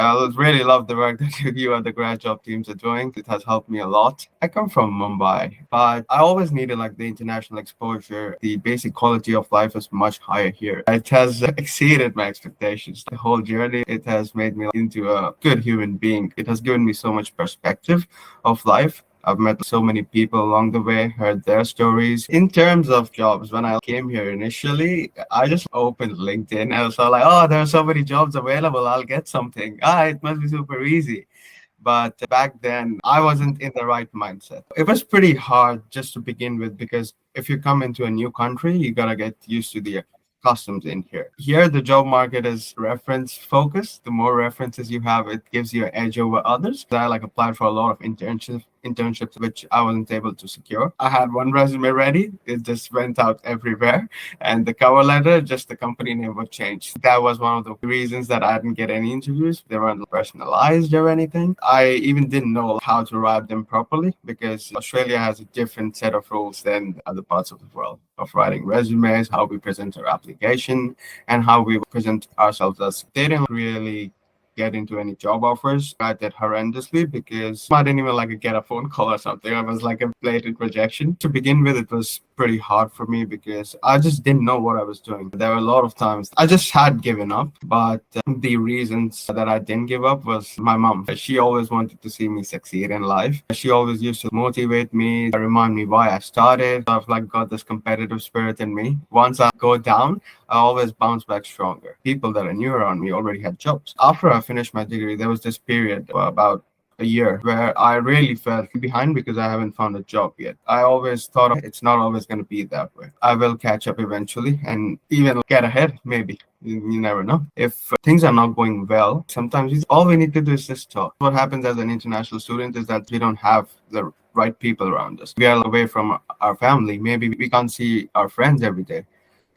I really love the work that you and the grad job teams are doing. It has helped me a lot. I come from Mumbai, but I always needed like the international exposure. The basic quality of life is much higher here. It has exceeded my expectations. The whole journey, it has made me into a good human being. It has given me so much perspective of life. I've met so many people along the way, heard their stories. In terms of jobs, when I came here initially, I just opened LinkedIn. I was all like, oh, there are so many jobs available. I'll get something. It must be super easy. But back then, I wasn't in the right mindset. It was pretty hard just to begin with because if you come into a new country, you gotta get used to the customs in here. Here, the job market is reference focused. The more references you have, it gives you an edge over others. I like applied for a lot of internships which I wasn't able to secure. I had one resume ready, it just went out everywhere, and the cover letter, just the company name would change. That was one of the reasons that I didn't get any interviews. They weren't personalized or anything. I even didn't know how to write them properly because Australia has a different set of rules than other parts of the world of writing resumes, how we present our application, and how we present ourselves as. They didn't really get into any job offers. I did horrendously because I didn't even like get a phone call or something. I was like a blatant rejection. To begin with, it was pretty hard for me because I just didn't know what I was doing. There were a lot of times I just had given up, but the reasons that I didn't give up was my mom. She always wanted to see me succeed in life. She always used to motivate me, remind me why I started. I've like got this competitive spirit in me. Once I go down, I always bounce back stronger. People that are new around me already had jobs. After I finished my degree, there was this period about a year where I really felt behind because I haven't found a job yet. I always thought it's not always going to be that way. I will catch up eventually and even get ahead, maybe. You never know. If things are not going well, sometimes all we need to do is just talk. What happens as an international student is that we don't have the right people around us. We are away from our family. Maybe we can't see our friends every day.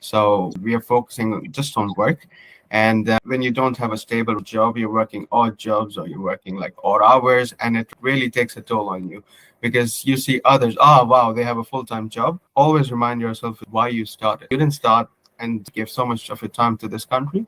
So we are focusing just on work. And when you don't have a stable job, you're working odd jobs or you're working like odd hours, and it really takes a toll on you because you see others, oh, wow, they have a full time job. Always remind yourself why you started. You didn't start and give so much of your time to this country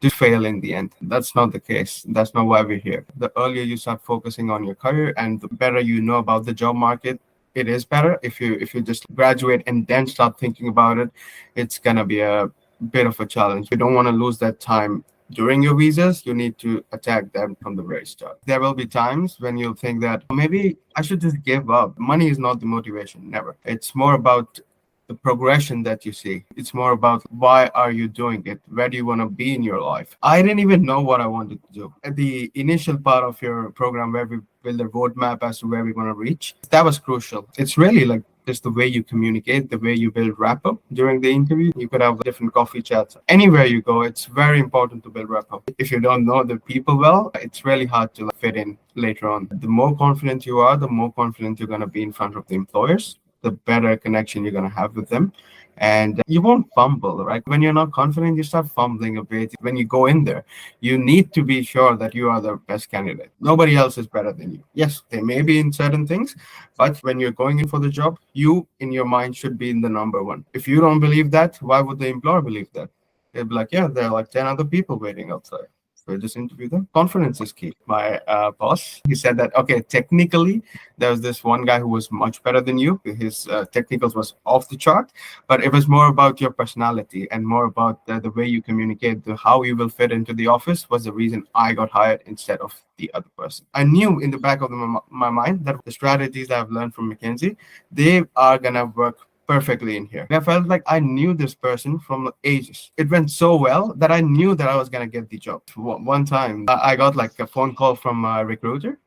to fail in the end. That's not the case. That's not why we're here. The earlier you start focusing on your career and the better you know about the job market, it is better. If you just graduate and then start thinking about it, it's gonna be a bit of a challenge. You don't want to lose that time during your visas. You need to attack them from the very start. There will be times when you'll think that maybe I should just give up. Money is not the motivation, never. It's more about the progression that you see. It's more about why are you doing it? Where do you want to be in your life? I didn't even know what I wanted to do. At the initial part of your program where we build a roadmap as to where we want to reach, that was crucial. It's really like just the way you communicate, the way you build rapport during the interview. You could have different coffee chats. Anywhere you go, it's very important to build rapport. If you don't know the people well, it's really hard to fit in later on. The more confident you are, the more confident you're going to be in front of the employers, the better connection you're going to have with them. And you won't fumble, right? When you're not confident, you start fumbling a bit. When you go in there, you need to be sure that you are the best candidate. Nobody else is better than you. Yes, they may be in certain things, but when you're going in for the job, you in your mind should be in the number one. If you don't believe that, why would the employer believe that? They'll be like, yeah, there are like 10 other people waiting outside. So just interview them. Confidence is key. My boss, he said that, okay, technically, there was this one guy who was much better than you. His technicals was off the chart, but it was more about your personality and more about the way you communicate, how you will fit into the office was the reason I got hired instead of the other person. I knew in the back of my mind that the strategies that I've learned from McKinsey, they are going to work perfectly in here. I felt like I knew this person from ages. It went so well that I knew that I was going to get the job. One time, I got like a phone call from a recruiter.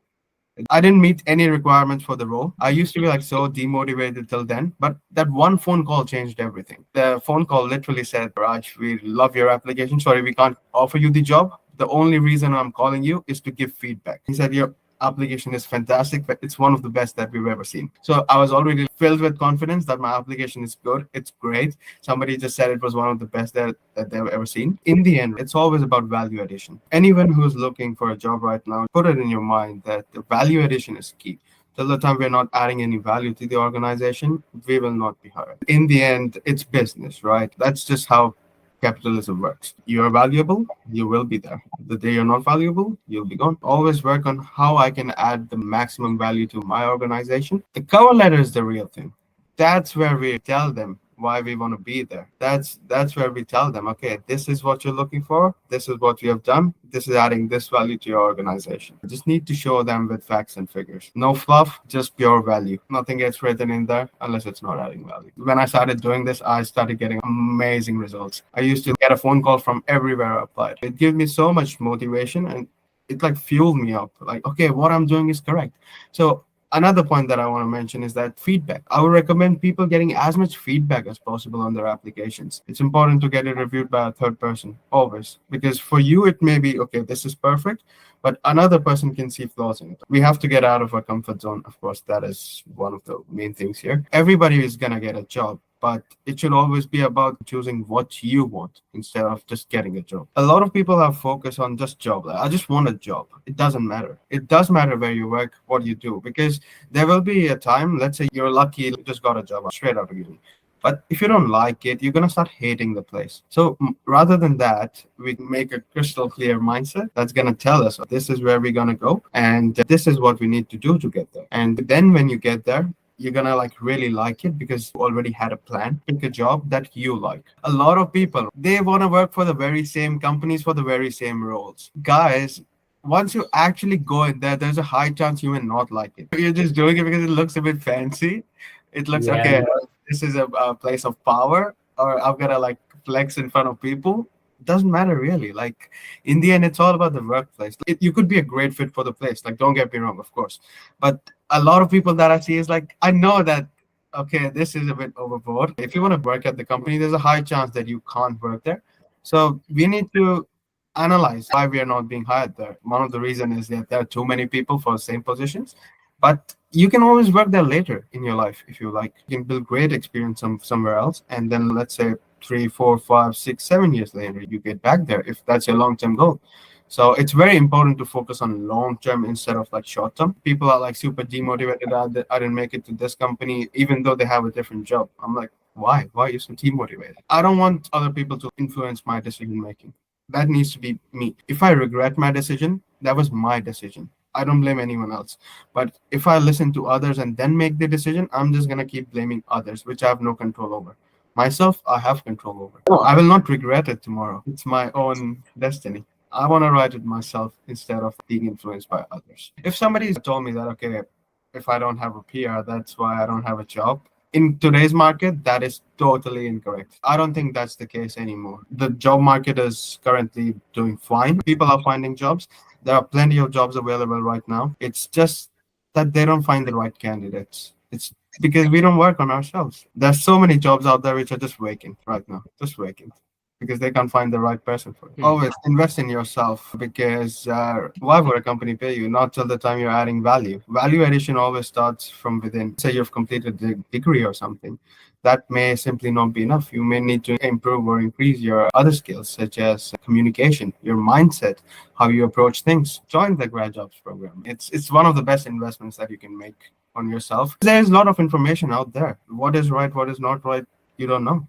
I didn't meet any requirements for the role. I used to be like so demotivated till then, but that one phone call changed everything. The phone call literally said, Raj, we love your application. Sorry, we can't offer you the job. The only reason I'm calling you is to give feedback. He said, your application is fantastic, but it's one of the best that we've ever seen. So I was already filled with confidence that my application is good. It's great. Somebody just said it was one of the best that they've ever seen. In the end, it's always about value addition. Anyone who's looking for a job right now, put it in your mind that the value addition is key. Till the time we're not adding any value to the organization, we will not be hired. In the end, it's business, right? That's just how capitalism works. You are valuable, you will be there. The day you're not valuable, you'll be gone. Always work on how I can add the maximum value to my organization. The cover letter is the real thing. That's where we tell them why we want to be there. That's where we tell them, okay, this is what you're looking for, this is what we have done, this is adding this value to your organization. You just need to show them with facts and figures. No fluff, just pure value. Nothing gets written in there unless it's not adding value. When I started doing this, I started getting amazing results. I used to get a phone call from everywhere I applied. It gave me so much motivation, and it like fueled me up, like, okay, what I'm doing is correct. So another point that I want to mention is that feedback. I would recommend people getting as much feedback as possible on their applications. It's important to get it reviewed by a third person, always, because for you, it may be, okay, this is perfect, but another person can see flaws in it. We have to get out of our comfort zone. Of course, that is one of the main things here. Everybody is going to get a job, but it should always be about choosing what you want instead of just getting a job. A lot of people have focus on just job. Like, I just want a job. It doesn't matter. It does matter where you work, what you do, because there will be a time, let's say you're lucky, you just got a job straight out of uni. But if you don't like it, you're going to start hating the place. So rather than that, we make a crystal clear mindset that's going to tell us this is where we're going to go and this is what we need to do to get there. And then when you get there, you're gonna like really like it because you already had a plan. Pick a job that you like. A lot of people, they want to work for the very same companies for the very same roles. Guys, once you actually go in there, there's a high chance you will not like it. You're just doing it because it looks a bit fancy. It looks, Yeah, okay, this is a place of power, or I'm gonna like flex in front of people. Doesn't matter really. Like in the end, it's all about the workplace. You could be a great fit for the place. Like, don't get me wrong, of course. But a lot of people that I see is like, I know that, okay, this is a bit overboard. If you want to work at the company, there's a high chance that you can't work there. So we need to analyze why we are not being hired there. One of the reasons is that there are too many people for the same positions. But you can always work there later in your life if you like. You can build great experience somewhere else. And then let's say 3, 4, 5, 6, 7 years later, you get back there if that's your long-term goal. So it's very important to focus on long-term instead of like short-term. People are like super demotivated. I didn't make it to this company, even though they have a different job. I'm like, why? Why are you so demotivated? I don't want other people to influence my decision-making. That needs to be me. If I regret my decision, that was my decision. I don't blame anyone else. But if I listen to others and then make the decision, I'm just going to keep blaming others, which I have no control over. Myself, I have control over. No, I will not regret it tomorrow. It's my own destiny. I want to write it myself instead of being influenced by others. If somebody told me that, okay, if I don't have a PR, that's why I don't have a job. In today's market, that is totally incorrect. I don't think that's the case anymore. The job market is currently doing fine. People are finding jobs. There are plenty of jobs available right now. It's just that they don't find the right candidates. It's because we don't work on ourselves. There's so many jobs out there which are just vacant right now, just vacant, because they can't find the right person for it. Always invest in yourself, because why would a company pay you? Not till the time you're adding value. Value addition always starts from within. Say you've completed the degree or something. That may simply not be enough. You may need to improve or increase your other skills, such as communication, your mindset, how you approach things. Join the Grad Jobs program. It's one of the best investments that you can make on yourself. There's a lot of information out there. What is right, what is not right, you don't know.